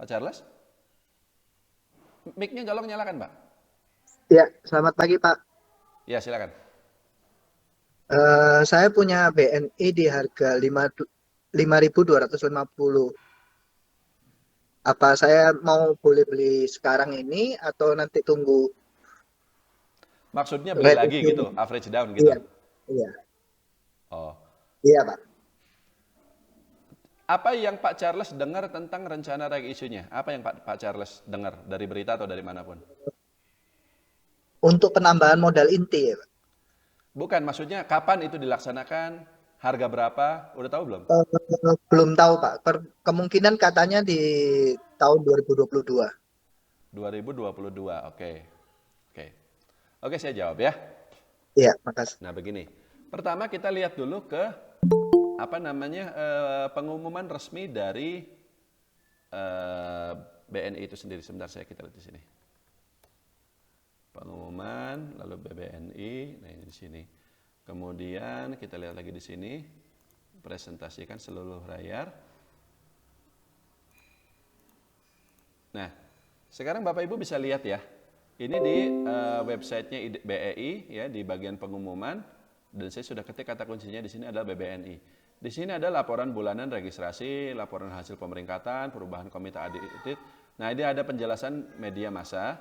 Pak Charles? Mic-nya tolong nyalakan, Pak. Ya, selamat pagi Pak. Ya, silakan. Saya punya BNI di harga 5.250. Apa saya mau boleh beli sekarang ini atau nanti tunggu Maksudnya beli rate lagi issue? gitu, average down gitu. Iya, iya, Oh. iya Pak. Apa yang Pak Charles dengar tentang rencana reg isunya? Apa yang Pak Charles dengar dari berita atau dari manapun? Untuk penambahan modal inti ya Pak. Bukan, maksudnya kapan itu dilaksanakan? Harga berapa? Udah tahu belum? Belum tahu Pak. Kemungkinan katanya di tahun 2022. 2022, oke. Oke. Oke, saya jawab ya. Iya, makasih. Nah, begini. Pertama kita lihat dulu ke apa namanya pengumuman resmi dari BNI itu sendiri. Sebentar saya kita lihat di sini. Pengumuman, lalu BBNI, nah ini di sini. Kemudian kita lihat lagi di sini, presentasikan seluruh layar. Nah, sekarang Bapak Ibu bisa lihat ya. Ini di websitenya BEI ya, di bagian pengumuman, dan saya sudah ketik kata kuncinya di sini adalah BBNI. Di sini ada laporan bulanan registrasi, laporan hasil pemeringkatan, perubahan komite audit. Nah, ini ada penjelasan media massa,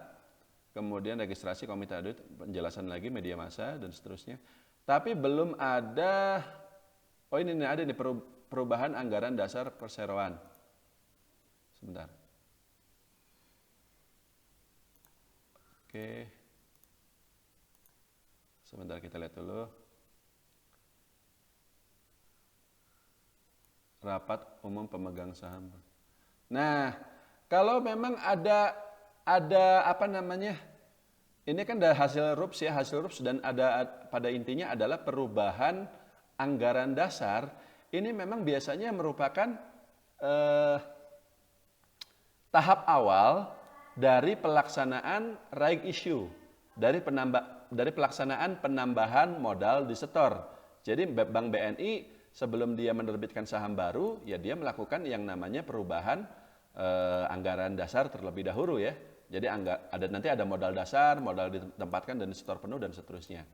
kemudian registrasi komite audit, penjelasan lagi media massa dan seterusnya. Tapi belum ada, oh ini ada nih perubahan anggaran dasar perseroan. Sebentar. Oke. Sebentar kita lihat dulu. Rapat umum pemegang saham. Nah, kalau memang ada apa namanya? Ini kan dari hasil RUPS ya, hasil RUPS dan ada pada intinya adalah perubahan anggaran dasar. Ini memang biasanya merupakan tahap awal dari pelaksanaan right issue, dari pelaksanaan penambahan modal di setor. Jadi Bank BNI sebelum dia menerbitkan saham baru, ya dia melakukan yang namanya perubahan anggaran dasar terlebih dahulu ya. Jadi nanti ada modal dasar, modal ditempatkan dan disetor penuh dan seterusnya.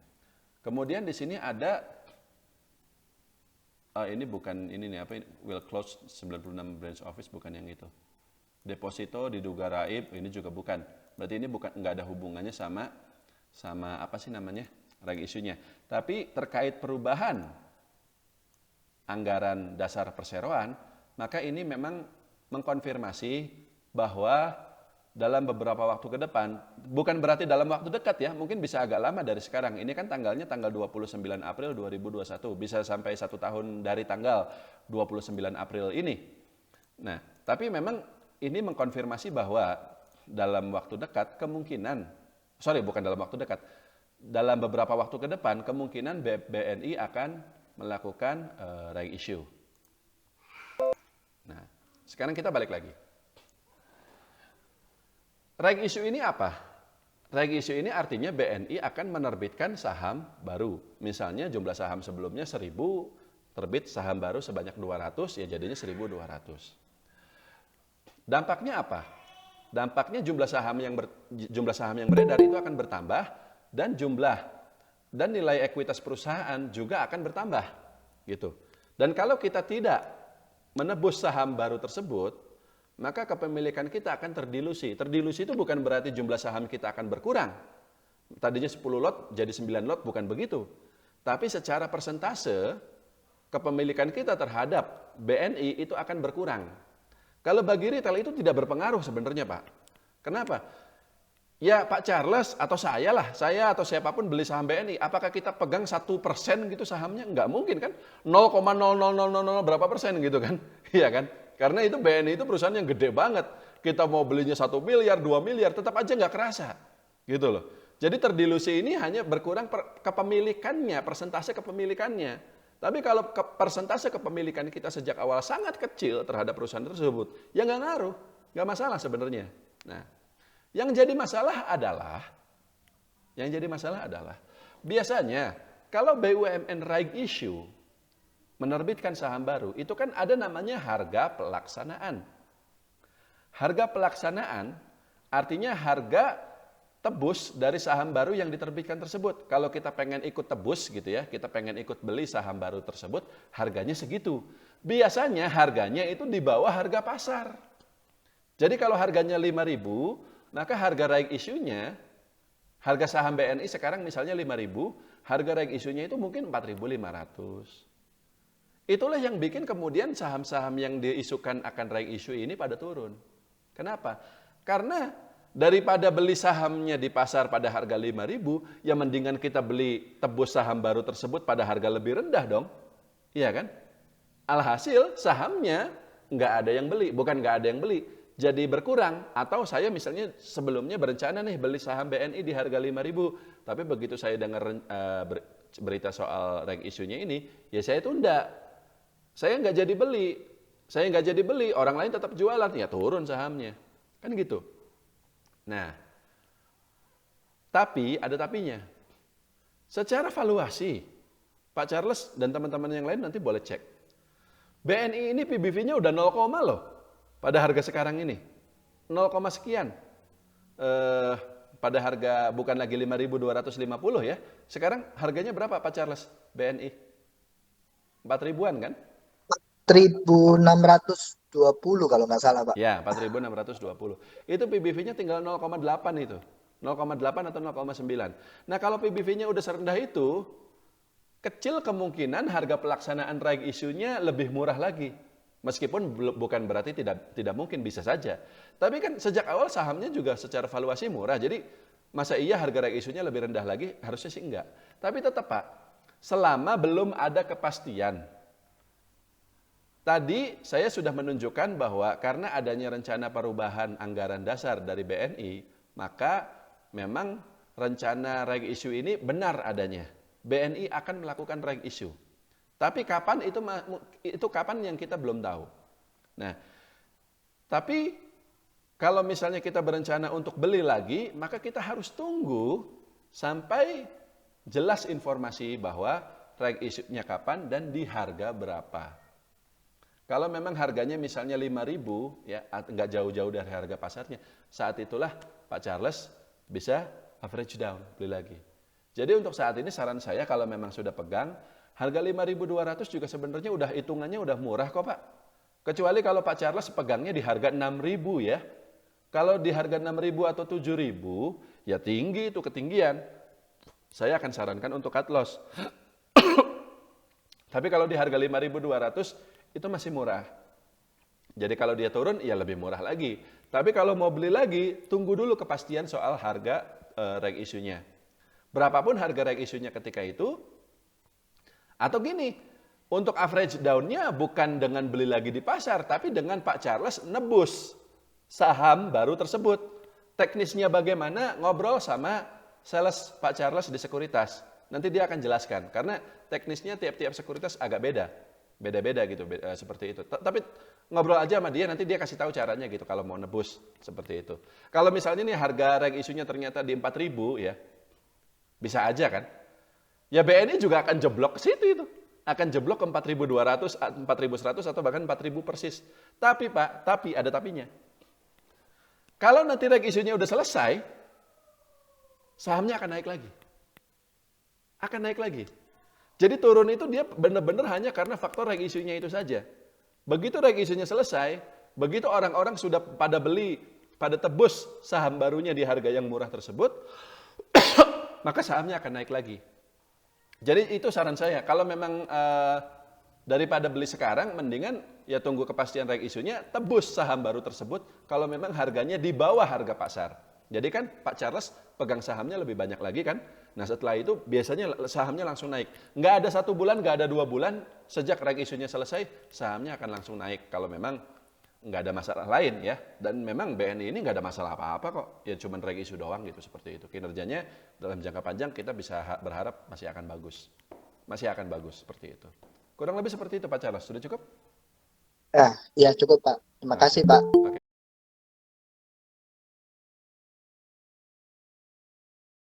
Kemudian di sini ada ini bukan ini nih apa ini, will close 96 branch office, bukan yang itu. Deposito diduga raib, ini juga bukan. Berarti ini nggak ada hubungannya sama apa sih namanya reg isunya. Tapi terkait perubahan anggaran dasar perseroan, maka ini memang mengkonfirmasi bahwa dalam beberapa waktu ke depan, bukan berarti dalam waktu dekat ya, mungkin bisa agak lama dari sekarang. Ini kan tanggalnya tanggal 29 April 2021, bisa sampai 1 tahun dari tanggal 29 April ini. Nah, tapi memang ini mengkonfirmasi bahwa dalam waktu dekat bukan dalam waktu dekat, dalam beberapa waktu ke depan kemungkinan BNI akan melakukan right issue. Nah, sekarang kita balik lagi. Right issue ini apa? Right issue ini artinya BNI akan menerbitkan saham baru. Misalnya jumlah saham sebelumnya 1.000, terbit saham baru sebanyak 200, ya jadinya 1.200. Dampaknya apa? Dampaknya jumlah saham yang beredar itu akan bertambah dan nilai ekuitas perusahaan juga akan bertambah gitu. Dan kalau kita tidak menebus saham baru tersebut, maka kepemilikan kita akan terdilusi. Terdilusi itu bukan berarti jumlah saham kita akan berkurang. Tadinya 10 lot jadi 9 lot, bukan begitu. Tapi secara persentase kepemilikan kita terhadap BNI itu akan berkurang. Kalau bagi retail itu tidak berpengaruh sebenarnya Pak. Kenapa? Ya Pak Charles atau saya atau siapapun beli saham BNI, apakah kita pegang 1% gitu sahamnya? Enggak mungkin kan, 0,00000 berapa persen gitu kan, iya kan? Karena itu BNI itu perusahaan yang gede banget, kita mau belinya 1 miliar, 2 miliar, tetap aja nggak kerasa, gitu loh. Jadi terdilusi ini hanya berkurang kepemilikannya, persentase kepemilikannya. Tapi kalau persentase kepemilikan kita sejak awal sangat kecil terhadap perusahaan tersebut, ya nggak ngaruh, nggak masalah sebenarnya. Nah, yang jadi masalah adalah biasanya kalau BUMN right issue menerbitkan saham baru, itu kan ada namanya harga pelaksanaan. Harga pelaksanaan artinya harga tebus dari saham baru yang diterbitkan tersebut. Kalau kita pengen ikut tebus gitu ya, kita pengen ikut beli saham baru tersebut, harganya segitu. Biasanya harganya itu di bawah harga pasar. Jadi kalau harganya 5.000, maka harga right issue-nya, harga saham BNI sekarang misalnya 5.000, harga right issue-nya itu mungkin 4.500. Itulah yang bikin kemudian saham-saham yang diisukan akan right issue ini pada turun. Kenapa? Karena daripada beli sahamnya di pasar pada harga 5.000, ya mendingan kita beli tebus saham baru tersebut pada harga lebih rendah dong. Iya kan? Alhasil sahamnya nggak ada yang beli, bukan nggak ada yang beli, jadi berkurang. Atau saya misalnya sebelumnya berencana nih beli saham BNI di harga 5.000, tapi begitu saya dengar berita soal reg isunya ini, ya saya tunda. Saya nggak jadi beli, orang lain tetap jualan, ya turun sahamnya. Kan gitu. Nah, tapi ada tapinya. Secara valuasi, Pak Charles dan teman-teman yang lain nanti boleh cek. BNI ini PBV-nya udah 0, loh pada harga sekarang ini. 0, sekian. Pada harga bukan lagi 5.250 ya. Sekarang harganya berapa Pak Charles BNI? 4.000-an kan? 4.620 kalau nggak salah, Pak. Ya, 4.620. Itu PBV-nya tinggal 0,8 itu. 0,8 atau 0,9. Nah, kalau PBV-nya udah serendah itu, kecil kemungkinan harga pelaksanaan right issue-nya lebih murah lagi. Meskipun bukan berarti tidak mungkin, bisa saja. Tapi kan sejak awal sahamnya juga secara valuasi murah. Jadi masa iya harga right issue-nya lebih rendah lagi? Harusnya sih enggak. Tapi tetap Pak, selama belum ada kepastian. Tadi saya sudah menunjukkan bahwa karena adanya rencana perubahan anggaran dasar dari BNI, maka memang rencana reg issue ini benar adanya. BNI akan melakukan reg issue. Tapi kapan itu kapan yang kita belum tahu. Nah, tapi kalau misalnya kita berencana untuk beli lagi, maka kita harus tunggu sampai jelas informasi bahwa reg issue-nya kapan dan di harga berapa. Kalau memang harganya misalnya 5.000, ya nggak jauh-jauh dari harga pasarnya, saat itulah Pak Charles bisa average down, beli lagi. Jadi untuk saat ini saran saya kalau memang sudah pegang, harga 5.200 juga sebenarnya udah hitungannya udah murah kok Pak. Kecuali kalau Pak Charles pegangnya di harga 6.000 ya. Kalau di harga 6.000 atau 7.000, ya tinggi itu ketinggian. Saya akan sarankan untuk cut loss. Tapi kalau di harga 5.200, itu masih murah. Jadi kalau dia turun, ya lebih murah lagi. Tapi kalau mau beli lagi, tunggu dulu kepastian soal harga reg issue-nya. Berapapun harga reg issue-nya ketika itu, atau gini, untuk average down-nya bukan dengan beli lagi di pasar, tapi dengan Pak Charles nebus saham baru tersebut. Teknisnya bagaimana, ngobrol sama sales Pak Charles di sekuritas. Nanti dia akan jelaskan, karena teknisnya tiap-tiap sekuritas agak beda-beda gitu, seperti itu. Tapi ngobrol aja sama dia, nanti dia kasih tahu caranya gitu kalau mau nebus seperti itu. Kalau misalnya nih harga reg isunya ternyata di 4.000 ya, bisa aja kan? Ya BNI juga akan jeblok ke situ itu. Akan jeblok ke 4.200, 4.100 atau bahkan 4.000 persis. Tapi Pak, ada tapinya. Kalau nanti reg isunya udah selesai, sahamnya akan naik lagi. Akan naik lagi. Jadi turun itu dia benar-benar hanya karena faktor reg isunya itu saja. Begitu reg isunya selesai, begitu orang-orang sudah pada beli, pada tebus saham barunya di harga yang murah tersebut, maka sahamnya akan naik lagi. Jadi itu saran saya, kalau memang daripada beli sekarang, mendingan ya tunggu kepastian reg isunya, tebus saham baru tersebut, kalau memang harganya di bawah harga pasar. Jadi kan Pak Charles pegang sahamnya lebih banyak lagi kan. Nah setelah itu biasanya sahamnya langsung naik. Nggak ada 1 bulan, nggak ada 2 bulan, sejak reg isunya selesai, sahamnya akan langsung naik. Kalau memang nggak ada masalah lain ya. Dan memang BNI ini nggak ada masalah apa-apa kok. Ya cuma reg isu doang gitu, seperti itu. Kinerjanya dalam jangka panjang kita bisa berharap masih akan bagus. Masih akan bagus, seperti itu. Kurang lebih seperti itu Pak Charles, sudah cukup? Ya cukup Pak. Terima kasih Pak.